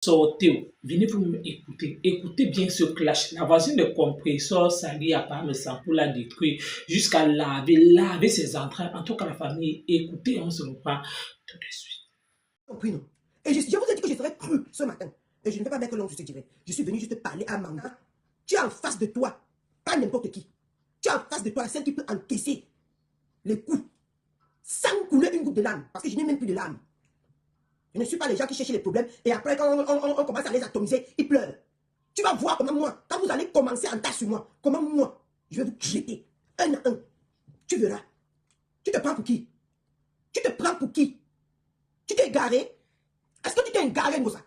Sortez, venez vous écouter. Écoutez bien ce clash. La voisine de compresseur s'allie à parmesan pour la détruire jusqu'à laver ses entrailles. En tout cas, la famille, écoutez, on se reprend tout de suite. Compris, non? Et je vous ai dit que je serais cru ce matin. Et je ne vais pas mettre long, je te dirai. Je suis venu juste parler à Manga. Tu es en face de toi, pas n'importe qui. Tu es en face de toi, celle qui peut encaisser les coups sans couler une goutte de larmes. Parce que je n'ai même plus de larmes. Je ne suis pas les gens qui cherchent les problèmes et après, quand on commence à les atomiser, ils pleurent. Tu vas voir comment moi, quand vous allez commencer à entacher sur moi, comment moi, je vais vous jeter un à un. Tu verras. Tu te prends pour qui? Tu te prends pour qui? Tu t'es égaré? Est-ce que tu t'es égaré, Ngosa?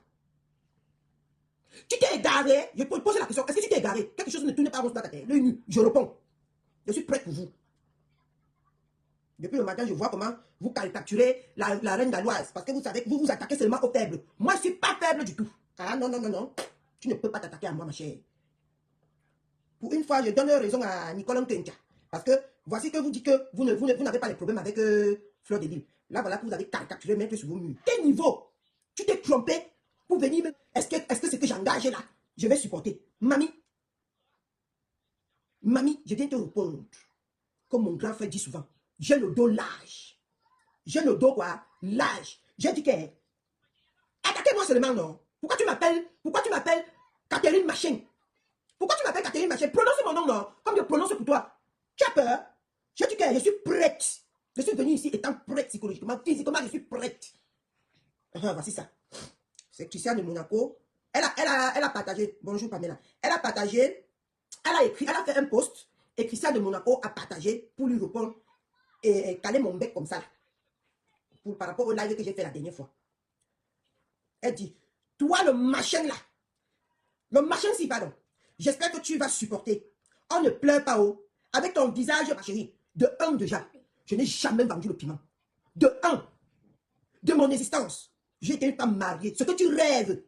Tu t'es égaré? Je peux poser la question. Est-ce que tu t'es égaré? Quelque chose ne tourne pas à ta tête. L'œil nu. Je réponds. Je suis prêt pour vous. Depuis le matin, je vois comment vous caricaturez la reine galloise. Parce que vous savez que vous vous attaquez seulement aux faibles. Moi, je ne suis pas faible du tout. Ah non, non, non, non. Tu ne peux pas t'attaquer à moi, ma chère. Pour une fois, je donne raison à Nicolas Nkentia. Parce que voici que vous dites que vous n'avez pas les problèmes avec Fleur de Lille. Là, voilà que vous avez caricaturé même sur vos murs. Quel niveau? Tu t'es trompé pour venir me... Est-ce que c'est que j'engage là, je vais supporter? Mamie, je viens te répondre. Comme mon grand frère dit souvent, j'ai le dos large. J'ai le dos quoi? Large. J'ai dit que... Attaquez-moi seulement, non? Pourquoi tu m'appelles Catherine Machin? Pourquoi tu m'appelles Catherine Machin? Prononce mon nom, non? Comme je prononce pour toi. Tu as peur? J'ai dit que je suis prête. Je suis venue ici étant prête psychologiquement, physiquement, je suis prête. Voici ça. C'est Christiane de Monaco. Elle a partagé. Bonjour Pamela. Elle a partagé. Elle a écrit. Elle a fait un post. Et Christiane de Monaco a partagé pour lui répondre. Et caler mon bec comme ça. Par rapport au live que j'ai fait la dernière fois. Elle dit, toi le machin là. Le machin si, pardon. J'espère que tu vas supporter. On ne pleure pas haut. Avec ton visage, ma chérie. De un déjà. Je n'ai jamais vendu le piment. De un. De mon existence. J'ai été une femme mariée. Ce que tu rêves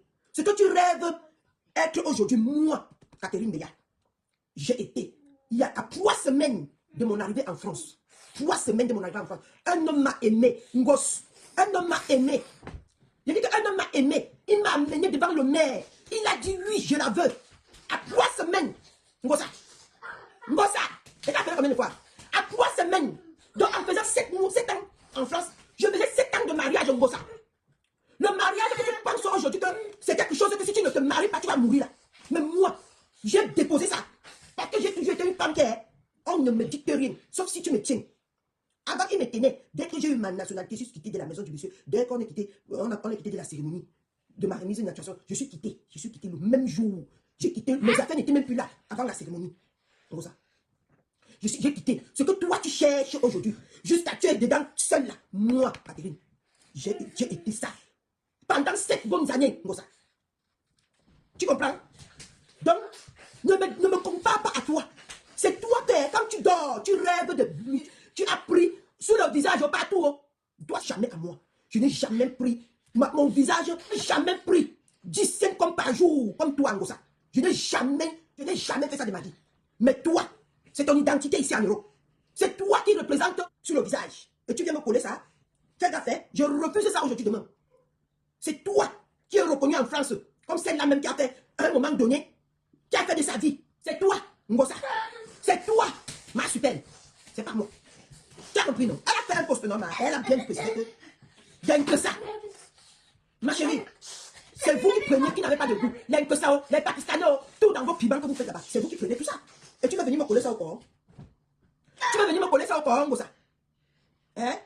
être aujourd'hui, moi, Catherine Meya, j'ai été, il y a 3 semaines de mon arrivée en France. 3 semaines de mon arrivée en France. Un homme m'a aimé, Ngos. Un homme m'a aimé. J'ai dit qu'un homme m'a aimé. Il m'a amené devant le maire. Il a dit oui, je la veux. À 3 semaines. Ngosa. Et ça fait combien de fois? À 3 semaines. Donc en faisant 7 ans en France, je faisais 7 ans de mariage en Ngosa. Le mariage que tu penses aujourd'hui que c'est quelque chose que si tu ne te maries pas, tu vas mourir là. Mais moi, j'ai déposé ça. Parce que j'ai toujours été une femme qui est. On ne me dicte rien, sauf si tu me tiens. Avant qu'il me tenait, dès que j'ai eu ma nationalité, je suis quitté de la maison du monsieur. Dès qu'on est quitté, on est quitté de la cérémonie de ma remise de naturalisation, je suis quitté. Je suis quitté le même jour. J'ai quitté, mes affaires n'étaient même plus là avant la cérémonie. Comme ça. J'ai quitté. Ce que toi tu cherches aujourd'hui, jusqu'à tu es dedans seul là. Moi, Catherine, j'ai été ça. Pendant 7 bonnes années, comme ça. Tu comprends? Donc, ne me compare pas à toi. C'est toi qui, quand tu dors, tu rêves de... Tu as pris sous le visage partout. Toi, jamais à moi. Je n'ai jamais pris... Mon visage, jamais pris 10 comme par jour, comme toi, Ngosa. Je n'ai jamais fait ça de ma vie. Mais toi, c'est ton identité ici en Europe. C'est toi qui représente sur le visage. Et tu viens me coller ça. Fais gaffe, je refuse ça aujourd'hui, demain. C'est toi qui es reconnu en France comme celle-là même qui a fait, à un moment donné, qui a fait de sa vie. C'est toi, Ngosa. C'est toi, ma super. C'est pas moi. Tu as compris, non? Elle a fait un poste normal. Elle a bien précisé que rien que ça. Ma chérie, c'est vous qui prenez qui n'avez pas de goût. Les que ça, les Pakistanais, tout dans vos piments que vous faites là-bas. C'est vous qui prenez tout ça. Et tu vas venir me coller ça au corps. Tu vas venir me coller ça au corps, Ngosa. Hein?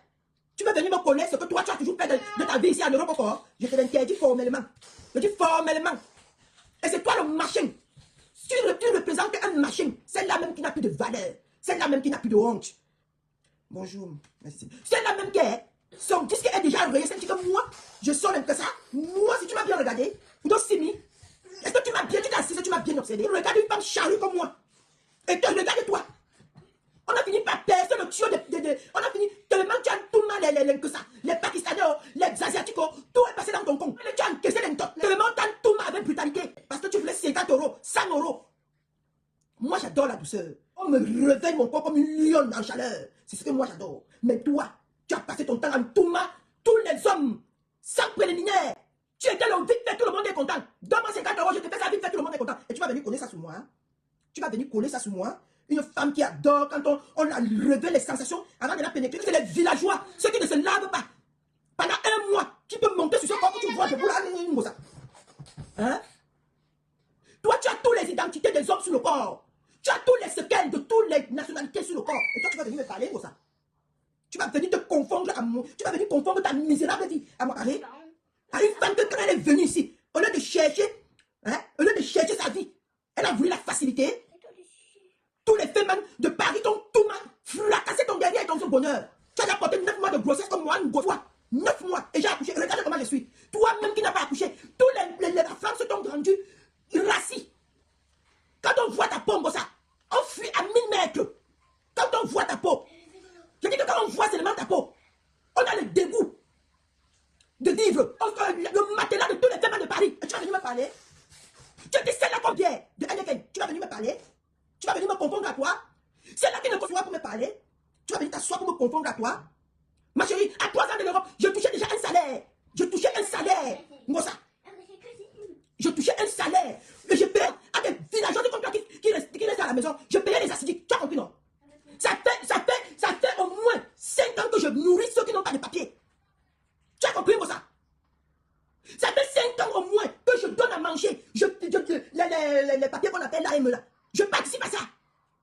Tu vas venir me coller ce que toi tu as toujours fait de ta vie ici en Europe encore. Je te l'interdis formellement. Je dis formellement. Et c'est toi le machin. Tu représentes un machin. Celle-là même qui n'a plus de valeur. Celle-là même qui n'a plus de honte. Bonjour. Merci. Celle-là même qui est. Son disque est déjà envoyé. C'est que moi, je sors même que ça. Moi, si tu m'as bien regardé, donc Simi, est-ce que tu m'as bien, tu t'es assis, tu m'as bien obsédé. Regarde une femme charrue comme moi. Et te regarde toi. On a fini par percer le tuyau on a fini tellement tu as tout mal que ça. Les Pakistanais, les Asiatiques, tout est passé dans ton compte. Tu as encaissé les tops. Tellement tu as tout mal avec brutalité. Parce que tu voulais 50 €, 100 €. Moi j'adore la douceur. On me réveille mon corps comme une lionne en chaleur. C'est ce que moi j'adore. Mais toi, tu as passé ton temps en Touma, tous les hommes, sans préliminaire. Tu étais là, vite fait, tout le monde est content. Donne-moi 50 €, je te fais ça vite fait, tout le monde est content. Et tu vas venir coller ça sur moi. Hein? Tu vas venir coller ça sur moi. Une femme qui adore quand on a levé les sensations avant de la pénétrer. C'est les villageois, ceux qui ne se lavent pas. Pendant un mois, qui peut monter sur ce corps que tu vois debout là, hein? Toi, tu as toutes les identités des hommes sur le corps. Tu as tous les séquelles de toutes les nationalités sur le corps. Et toi, tu vas venir me parler comme ça. Tu vas venir te confondre à moi. Tu vas venir confondre ta misérable vie à moi. À une femme que quand elle est venue ici, au lieu de chercher, hein, au lieu de chercher sa vie, elle a voulu la faciliter. Tous les femmes de Paris t'ont tout mal fracassé ton derrière et ton bonheur. Tu as apporté 9 mois de grossesse comme moi, une grosse fois. 9 mois. Et j'ai accouché. Regarde comment je suis. Toi-même qui n'as pas accouché. Tous les femmes se t'ont rendu rassis. Quand on voit ta peau, ça, on fuit à 1000 mètres. Quand on voit ta peau, je dis que quand on voit seulement ta peau, on a le dégoût de vivre. Le matelas de tous les femmes de Paris. Et tu vas venir me parler. Tu dis celle-là comme Pierre de Heineken. Tu vas venir me parler. Tu vas venir me confondre à toi. Celle-là qui ne conçoit pour me parler. Tu vas venir t'asseoir pour me confondre à toi. Ma chérie, à 3 ans de l'Europe, je touchais déjà un salaire. Je touchais un salaire. Mossa. Je touchais un salaire. Et je payais à des villageois comme toi qui restent à la maison. Je payais les acidiques. Tu as compris, non? Ça fait au moins 5 ans que je nourris ceux qui n'ont pas de papier. Tu as compris, Mossa? Ça fait 5 ans au moins que je donne à manger. Les papiers qu'on appelle l'AM là. Je participe à ça.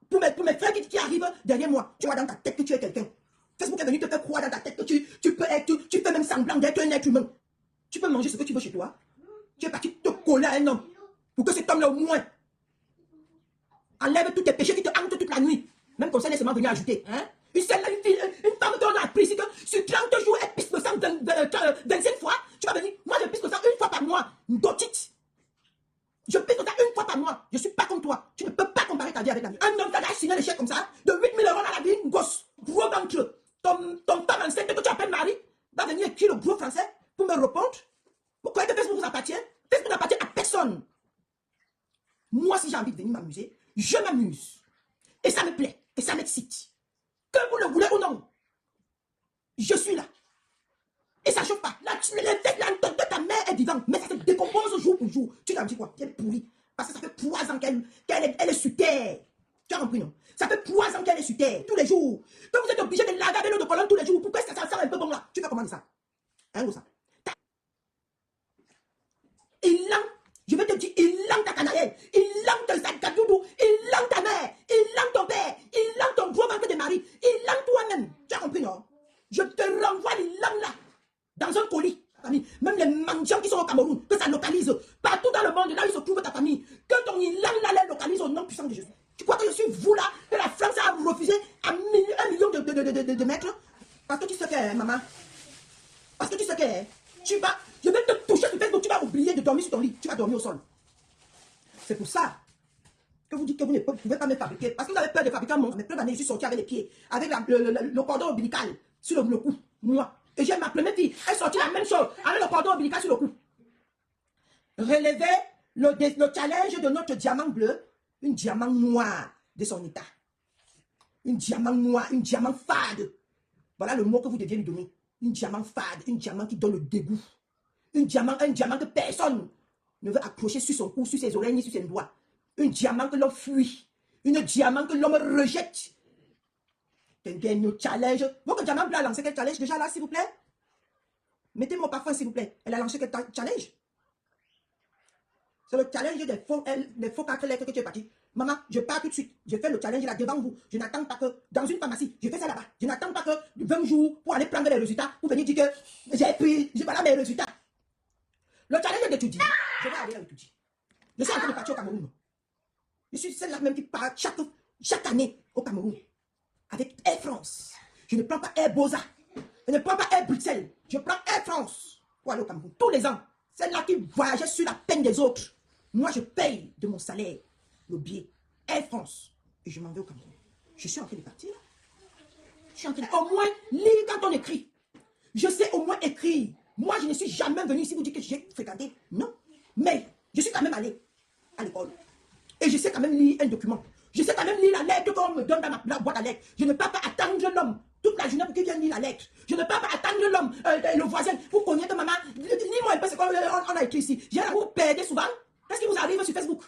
Pour mes frères qui arrivent derrière moi. Tu vois dans ta tête que tu es quelqu'un. Facebook est venu te faire croire dans ta tête que tu peux même semblant d'être un être humain. Tu peux manger ce que tu veux chez toi. Tu es parti te coller à un homme. Pour que cet homme-là au moins enlève tous tes péchés qui te hantent toute la nuit. Même comme ça, laisse-moi venir ajouter. Hein? Une femme qu'on a appris ici que sur 30 jours, elle pisse le sang 25 fois. Tu vas venir. Moi, je pisse le sang une fois par mois. Une dotite. Je pisse le sang une fois par mois. Je ne suis pas comme toi. Tu ne peux pas comparer ta vie avec la mienne. Un homme qui a signé le chèque comme ça, de 8 000 € dans la vie, une gosse, gros ventre. Ton femme enceinte que tu appelles Marie va venir écrire le gros français pour me répondre. Pourquoi que Facebook vous appartient? Facebook n'appartient à personne. Moi, si j'ai envie de venir m'amuser, je m'amuse. Et ça me plaît. Et ça m'excite. Que vous le voulez ou non. Je suis là. Et ça ne chauffe pas. L'effet de ta mère est vivant. Mais ça se décompose jour pour jour. Tu t'as dit quoi? Tu es pourri. Parce que ça fait 3 ans qu'elle est sur terre. Tu as compris, non? Ça fait 3 ans qu'elle est sur terre. Tous les jours. Donc vous êtes obligé de laver avec l'eau de colonne tous les jours. Pourquoi ça sent un peu bon là? Tu fais comment ça? Hein, ou ça? Il langue. Je vais te dire, il langue ta canaille. Il langue ta gadoudou. Il langue ta mère. Il langue ton père. Il langue ton gros ventre de mari. Il langue toi-même. Tu as compris, non? Je te renvoie les langues là. Dans un colis. Même les mendiants qui sont au Cameroun, que ça localise. Partout dans le monde, là où se trouve ta famille. Que ton langue là les localise au nom puissant de Jésus. Tu crois que je suis vous là, que la France a refusé à 1 million de mètres? Parce que tu sais que, maman. Parce que tu sais que je vais te toucher sur Facebook, tu vas oublier de dormir sur ton lit. Tu vas dormir au sol. C'est pour ça que vous dites que vous ne pouvez pas me fabriquer. Parce que vous avez peur de fabriquer un monstre. Mais plein d'années, je suis sorti avec les pieds, avec le cordon ombilical sur le cou. Moi. Et j'ai ma première fille. Elle sortit la même chose, avec le cordon ombilical sur le cou. Relevez le challenge de notre diamant bleu, un diamant noir de son état. Un diamant noir, un diamant fade. Voilà le mot que vous deviez lui donner. Un diamant fade, un diamant qui donne le dégoût. Un diamant que personne ne veut accrocher sur son cou, sur ses oreilles, ni sur ses doigts. Un diamant que l'on fuit. Un diamant que l'homme rejette. Un challenge. Votre diamant bleu a lancé quel challenge déjà là, s'il vous plaît? Mettez mon parfum, s'il vous plaît. Elle a lancé quel challenge? C'est le challenge des faux 4 lettres que tu es parti. Maman, je pars tout de suite. Je fais le challenge là devant vous. Je n'attends pas que dans une pharmacie, je fais ça là-bas. Je n'attends pas que 20 jours pour aller prendre les résultats, pour venir dire que j'ai pris, j'ai pas mes résultats. Le challenge d'étudier, je vais aller à l'étudier. Je suis en train de partir au Cameroun. Je suis celle-là même qui part chaque année au Cameroun. Avec Air France. Je ne prends pas Air Boza. Je ne prends pas Air Bruxelles. Je prends Air France pour aller au Cameroun. Tous les ans. Celle-là qui voyageait sur la peine des autres. Moi, je paye de mon salaire le billet Air France. Et je m'en vais au Cameroun. Je suis en train de partir. Je suis en train de... Au moins, lire quand on écrit. Je sais au moins écrire. Moi, je ne suis jamais venu ici vous dire que j'ai fréquenté. Non. Mais je suis quand même allé à l'école. Et je sais quand même lire un document. Je sais quand même lire la lettre qu'on me donne dans ma boîte à lettres. Je ne peux pas attendre l'homme toute la journée pour qu'il vienne lire la lettre. Je ne peux pas attendre l'homme, le voisin, pour connaître maman. Lis dis-moi un peu ce qu'on a écrit ici. Vous perdez souvent. Qu'est-ce qui vous arrive sur Facebook?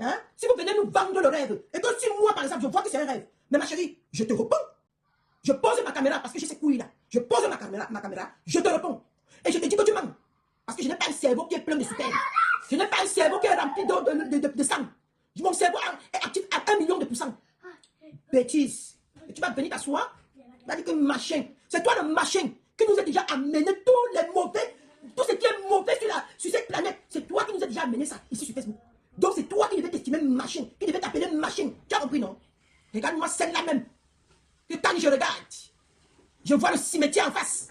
Hein? Si vous venez nous vendre le rêve, et que si moi, par exemple, je vois que c'est un rêve, mais ma chérie, je te réponds. Je pose ma caméra parce que j'ai ces couilles-là. Je pose ma caméra, je te réponds. Et je te dis que tu mens. Parce que je n'ai pas un cerveau qui est plein de super. Je n'ai pas un cerveau qui est rempli de sang. Mon cerveau est actif à 1 million de %. Bêtise. Et tu vas venir t'asseoir. Tu vas dire que machin. C'est toi le machin qui nous a déjà amené tous les mauvais, tout ce qui est mauvais sur cette planète. C'est toi qui nous a déjà amené ça ici sur Facebook. Donc c'est toi qui devais t'estimer machin, qui devais t'appeler machin. Tu as compris, non? Regarde-moi celle-là même. Que quand je regarde, je vois le cimetière en face.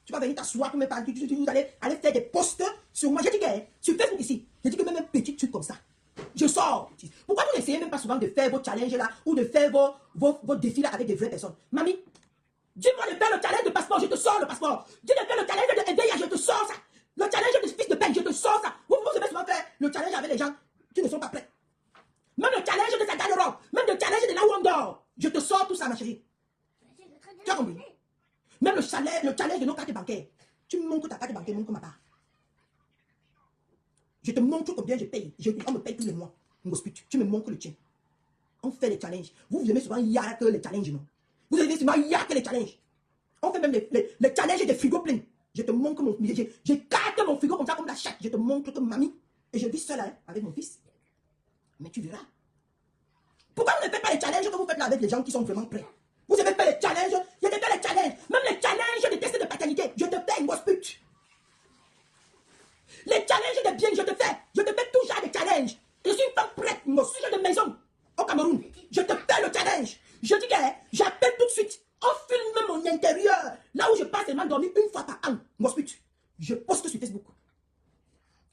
Tu vas venir t'asseoir pour me parler, vous allez faire des posts sur moi. J'ai dit que sur Facebook ici, j'ai dit que même un petit truc comme ça, je sors. Pourquoi vous n'essayez même pas souvent de faire vos challenges là ou de faire vos défis là avec des vraies personnes? Mamie, dis-moi de faire le challenge de passeport, je te sors le passeport. Dis de faire le challenge de EVIA, je te sors ça. Le challenge de fils de peine, je te sors ça. Vous aimez souvent faire le challenge avec les gens qui ne sont pas prêts. Même le challenge de sa garde-robe, même le challenge de là où on dort, je te sors tout ça, ma chérie. Tu as compris? Même le challenge de nos cartes bancaires. Tu me montres ta carte bancaire, montre ma part. Je te montre combien je paye. On me paye tous les mois. Tu me montres le tien. On fait les challenges. Vous aimez souvent que les challenges, non? Vous aimez souvent que les challenges. On fait même les challenges des frigos pleins. Je te montre mon... J'écarte mon frigo comme ça, comme la chatte. Je te montre que mamie... Et je vis seule hein, avec mon fils. Mais tu verras. Pourquoi vous ne faites pas les challenges que vous faites là avec les gens qui sont vraiment prêts? Vous savez pas les challenges? Je te fais les challenges. Même les challenges des tests de paternité. Je te fais une grosse pute. Les challenges de bien, je te fais. Je te fais tout genre de challenges. Je suis une femme prête, une sujet de maison au Cameroun. Je te fais le challenge. Je dis que j'appelle tout de suite. On filme mon intérieur. Là où je passe seulement dormir une fois par an. Mon pute. Je poste sur Facebook.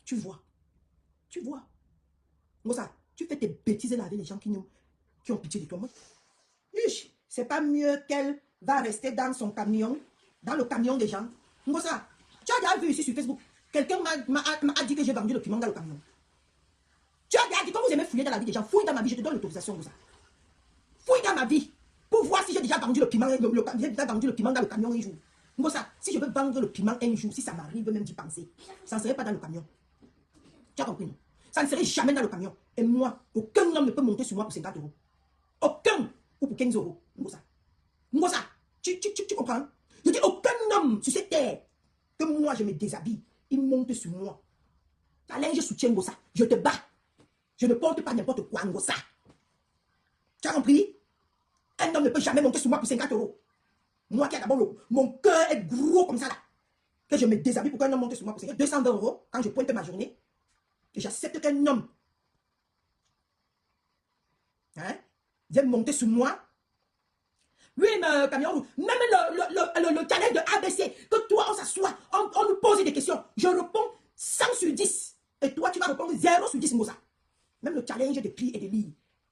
Tu vois. Tu vois. Mossa, tu fais tes bêtises là avec les gens qui ont pitié de toi. C'est pas mieux qu'elle va rester dans son camion, dans le camion des gens. Mossa, tu as déjà vu ici sur Facebook, quelqu'un m'a dit que j'ai vendu le piment dans le camion. Tu as déjà dit, quand vous aimez fouiller dans la vie des gens, fouille dans ma vie, je te donne l'autorisation de ça. Fouille dans ma vie pour voir si j'ai déjà vendu le piment, dans le camion un jour. Mossa, si je veux vendre le piment un jour, si ça m'arrive même d'y penser, ça ne serait pas dans le camion. Tu as compris, non? Ça ne serait jamais dans le camion. Et moi, aucun homme ne peut monter sur moi pour 50 euros. Aucun. Ou pour 15 euros. Ngosa, tu comprends? Je dis aucun homme sur cette terre que moi je me déshabille, il monte sur moi. Allez, je soutiens Ngosa. Je te bats. Je ne porte pas n'importe quoi, Ngosa. Tu as compris? Un homme ne peut jamais monter sur moi pour 50 euros. Moi qui a d'abord mon cœur est gros comme ça là. Que je me déshabille pour qu'un homme monte sur moi pour 50 220 euros quand je pointe ma journée. Et j'accepte qu'un homme vienne monter sur moi. Oui, mais camion, même le challenge de ABC, que toi, on s'assoit, on nous pose des questions. Je réponds 100 sur 10. Et toi, tu vas répondre 0 sur 10, Moussa. Même le challenge de prix et de lire.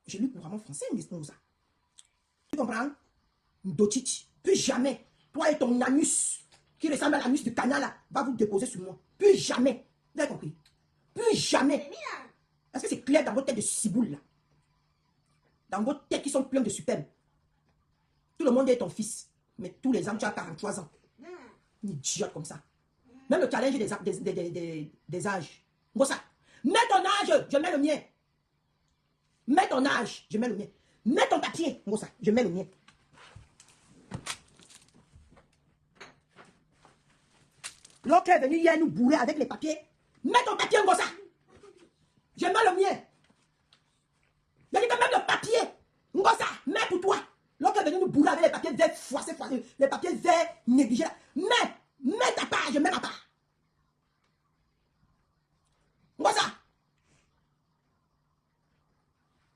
Je lis couramment français, Moussa. Tu comprends? Dotiti, plus jamais, toi et ton anus, qui ressemble à l'anus du canal, là, va vous déposer sur moi. Plus jamais. Vous avez compris? Plus jamais. Est-ce que c'est clair dans votre tête de ciboule, là? Dans vos têtes qui sont pleines de superbes. Tout le monde est ton fils. Mais tous les ans, tu as 43 ans. Une idiote comme ça. Même le challenge des âges. Bon ça. Mets ton âge, je mets le mien. Mets ton âge, je mets le mien. Mets ton papier. Bon ça, je mets le mien. L'autre est venu hier nous bourrer avec les papiers. Mets ton papier, Ngosa. Je mets le mien. Je dis que même le papier, Ngosa, mets pour toi. L'autre est venu nous bourrer avec les papiers verts froissés, les papiers verts négligés. Mets ta part, je mets ma part. Ngosa.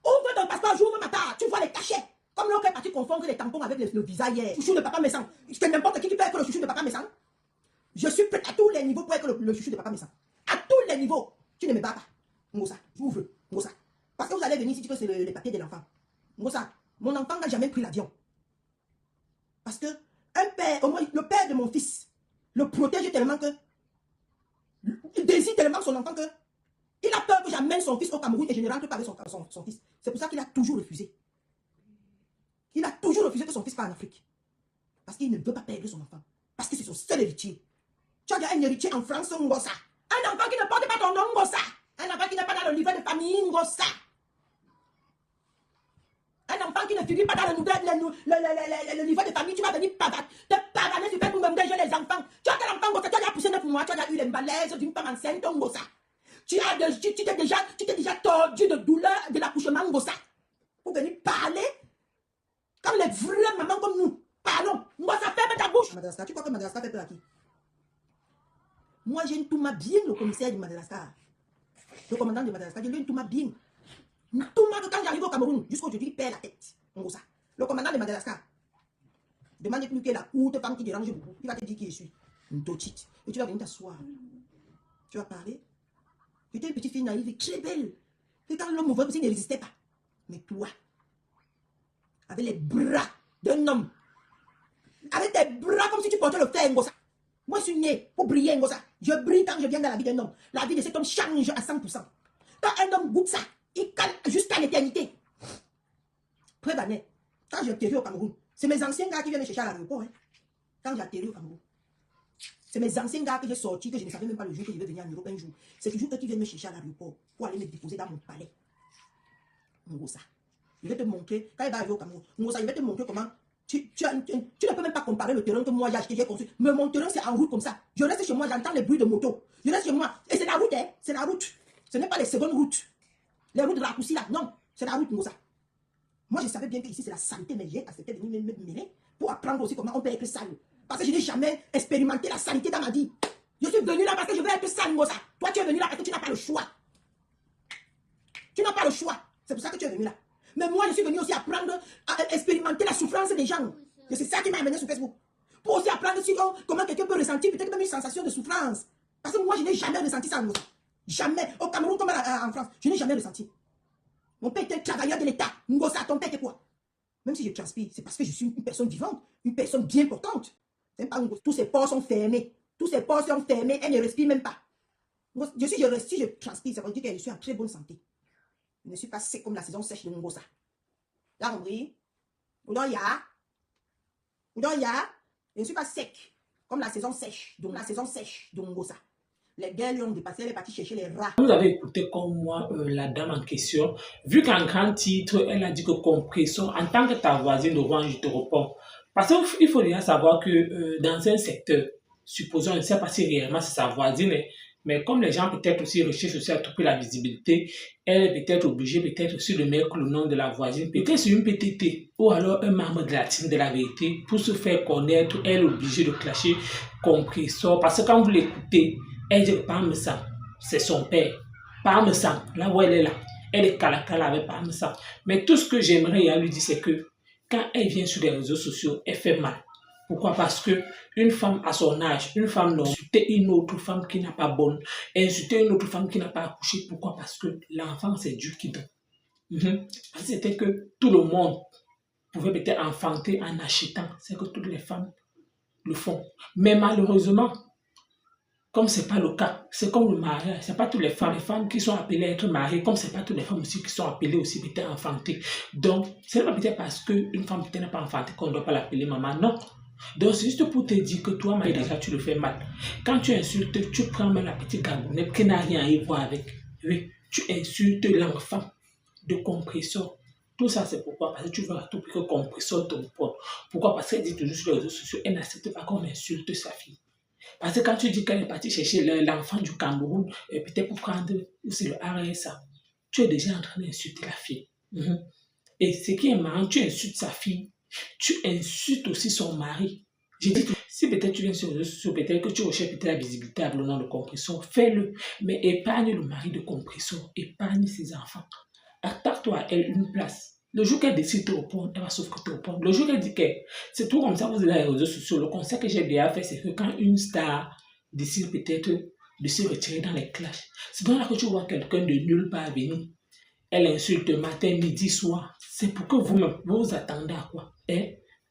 Ouvre ton passeport, j'ouvre ma part. Tu vois les cachets. Comme l'autre est parti confondre les tampons avec le visa hier. Chouchou de papa me sent. C'est n'importe qui peut être le chouchou de papa me sent. Je suis prêt à tous les niveaux pour être le chouchou de papa me sent. À tous les niveaux. Tu ne me bats pas. Ngosa, j'ouvre. Ngosa. Parce que vous allez venir ici dire que c'est les papiers de l'enfant. Ngosa, mon enfant n'a jamais pris l'avion. Parce que un père, au moins le père de mon fils, le protège tellement que, il désire tellement son enfant que, il a peur que j'amène son fils au Cameroun et je ne rentre pas avec son fils. C'est pour ça qu'il a toujours refusé. Il a toujours refusé que son fils parte en Afrique. Parce qu'il ne veut pas perdre son enfant. Parce que c'est son seul héritier. Tu as déjà un héritier en France, Ngosa. Un enfant qui ne porte pas ton nom, Ngosa. Un enfant qui n'est pas dans le livret de famille, Ngosa. Un enfant qui ne figure pas dans le livret de famille, tu vas venir te pavaner sur Facebook, même déjà les enfants. Tu as quel enfant, Ngosa? Tu as déjà poussé 9 mois, tu as déjà eu les malaises d'une femme enceinte, Ngosa. Tu t'es déjà tordu de douleur de l'accouchement, Ngosa. Pour venir parler comme les vraies mamans comme nous. Parlons. Ngosa, ferme ta bouche. Madagascar, tu crois que Madagascar fait peur à qui? Moi, j'ai une Touma bien, le commissaire de Madagascar. Le commandant de Madagascar, j'ai une Touma bien. Touma, que quand j'arrive au Cameroun, jusqu'aujourd'hui, il perd la tête. Ngosa. Le commandant de Madagascar. Demande plus que la courte femme qui dérange beaucoup. Il va te dire qui je suis. Une totite. Et tu vas venir t'asseoir. Tu vas parler. J'étais une petite fille naïve et très belle. Et quand l'homme ouvrait, il ne résistait pas. Mais toi, avec les bras d'un homme, avec tes bras comme si tu portais le fer, Ngosa. Moi, je suis né pour briller, Ngosa. Je brille quand je viens dans la vie d'un homme. La vie de cet homme change à 100%. Quand un homme goûte ça, il cale jusqu'à l'éternité. Preuve année, quand j'ai atterri au Cameroun, c'est mes anciens gars qui viennent me chercher à l'aéroport. Hein. Quand j'ai atterri au Cameroun, c'est mes anciens gars que j'ai sortis, que je ne savais même pas le jour que je vais venir en Europe un jour. C'est toujours eux qui viennent me chercher à l'aéroport pour aller me déposer dans mon palais. Ngosa, je vais te montrer, quand il va arriver au Cameroun, Ngosa, je vais te montrer comment tu ne peux même pas comparer le terrain que moi j'ai acheté, j'ai construit. Mais mon terrain, c'est en route comme ça. Je reste chez moi, j'entends les bruits de moto. Je reste chez moi. Et c'est la route, hein. C'est la route. Ce n'est pas les secondes routes. Les routes de raccourci là. Non, c'est la route, Ngosa. Moi, je savais bien que ici, c'est la saleté, mais j'ai accepté de venir me mêler pour apprendre aussi comment on peut être sale. Parce que je n'ai jamais expérimenté la saleté dans ma vie. Je suis venu là parce que je veux être sale, Ngosa. Toi, tu es venu là parce que tu n'as pas le choix. Tu n'as pas le choix. C'est pour ça que tu es venu là. Mais moi, je suis venu aussi apprendre à expérimenter la souffrance des gens. Et c'est ça qui m'a amené sur Facebook. Pour aussi apprendre comment quelqu'un peut ressentir peut-être même une sensation de souffrance. Parce que moi, je n'ai jamais ressenti ça. Jamais. Au Cameroun comme en France, je n'ai jamais ressenti. Mon père était travailleur de l'État. Ngosa, ton père était quoi? Même si je transpire, c'est parce que je suis une personne vivante, une personne bien portante. C'est pas Ngosa. Tous ses pores sont fermés. Tous ses pores sont fermés. Elle ne respire même pas. Si je transpire, ça veut dire que je suis en très bonne santé. Je ne suis pas sec comme la saison sèche de Ngosa. Là, compris? Oudoya. Je ne suis pas sec comme la saison sèche. Donc, la saison sèche de Ngosa. Les gars lui ont dépassé, elle est partie chercher les rats. Vous avez écouté comme moi la dame en question. Vu qu'en grand titre, elle a dit que compresseur, en tant que ta voisine de Rouen, je te réponds. Parce qu'il faut déjà savoir que dans un secteur, supposons, je ne sais pas si réellement c'est sa voisine, mais comme les gens peut-être aussi recherchent aussi à tout prix la visibilité, elle est peut-être obligée peut-être aussi de mettre le nom de la voisine, peut-être sur une PTT ou alors un membre de la team de la vérité pour se faire connaître, elle est obligée de clasher compresseur. Parce que quand vous l'écoutez, elle dit Parmesan, c'est son père. Parmesan, là où elle est là, elle est calacala avec Parmesan. Mais tout ce que j'aimerais lui dire, c'est que quand elle vient sur les réseaux sociaux, elle fait mal. Pourquoi? Parce que une femme à son âge, une femme non, insulter une autre femme qui n'a pas bonne, insulter une autre femme qui n'a pas accouché. Pourquoi? Parce que l'enfant, c'est Dieu qui donne. Parce que c'était que tout le monde pouvait peut-être enfanter en achetant. C'est que toutes les femmes le font. Mais malheureusement, comme ce n'est pas le cas, c'est comme le mariage, ce n'est pas toutes les femmes qui sont appelées à être mariées, comme ce n'est pas toutes les femmes aussi qui sont appelées aussi peut-être à enfanter. Donc, ce n'est pas peut-être parce qu'une femme peut-être n'a pas enfanté qu'on ne doit pas l'appeler maman, non. Donc, c'est juste pour te dire que toi, déjà, tu le fais mal. Quand tu insultes, tu prends même la petite gagounette qui n'a rien à y voir avec. Oui, tu insultes l'enfant de compresseur. Tout ça, c'est pourquoi? Parce que tu veux à tout prix que compresseur te répond. Pourquoi? Parce qu'elle dit toujours sur les réseaux sociaux, elle n'accepte pas qu'on insulte sa fille. Parce que quand tu dis qu'elle est partie chercher l'enfant du Cameroun, peut-être pour prendre c'est le RSA, tu es déjà en train d'insulter la fille. Et ce qui est marrant, tu insultes sa fille, tu insultes aussi son mari. J'ai dit que si peut-être tu viens sur les réseaux sociaux, peut-être que tu recherches peut-être la visibilité avec le nom de compresseur, fais-le. Mais épargne le mari de compresseur, épargne ses enfants. Attaque-toi à elle une place. Le jour qu'elle décide de te répondre, elle va sauf que te répondre. Le jour qu'elle dit que c'est tout comme ça, vous êtes dans les réseaux sociaux. Le conseil que j'ai déjà fait, c'est que quand une star décide peut-être de se retirer dans les clashs, c'est donc là que tu vois quelqu'un de nulle part venir. Elle insulte matin, midi, soir. C'est pour que vous-même, vous attendez à quoi?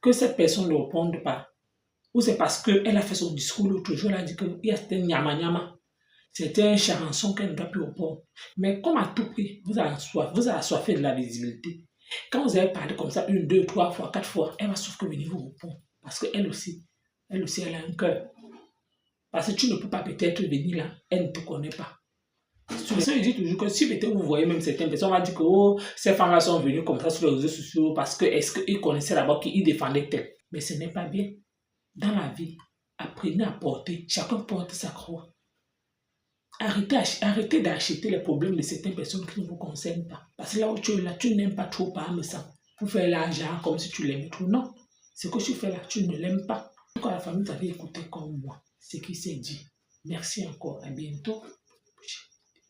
Que cette personne ne réponde pas. Ou c'est parce qu'elle a fait son discours l'autre jour, elle a dit qu'il y a c'était nyama nyama. C'était un charançon qu'elle ne doit plus répondre. Mais comme à tout prix, vous avez assoiffé de la visibilité. Quand vous avez parlé comme ça, 1, 2, 3 fois, 4 fois, elle va sauf que venir vous répondre. Parce qu'elle aussi, elle a un cœur. Parce que tu ne peux pas peut-être venir là, elle ne te connaît pas. Je dis toujours que si peut-être vous voyez même certaines personnes, on va dire que oh, ces femmes-là sont venues comme ça sur les réseaux sociaux parce que est-ce qu'ils connaissaient d'abord qu'ils défendaient tel. Mais ce n'est pas bien. Dans la vie, apprenez à porter. Chacun porte sa croix. Arrêtez d'acheter les problèmes de certaines personnes qui ne vous concernent pas. Parce que là où tu es là, tu n'aimes pas trop parler ça. Pour faire l'argent comme si tu l'aimais trop. Non. Ce que tu fais là, tu ne l'aimes pas. Quand la famille t'avait écouté comme moi, ce qui s'est dit. Merci encore. À bientôt.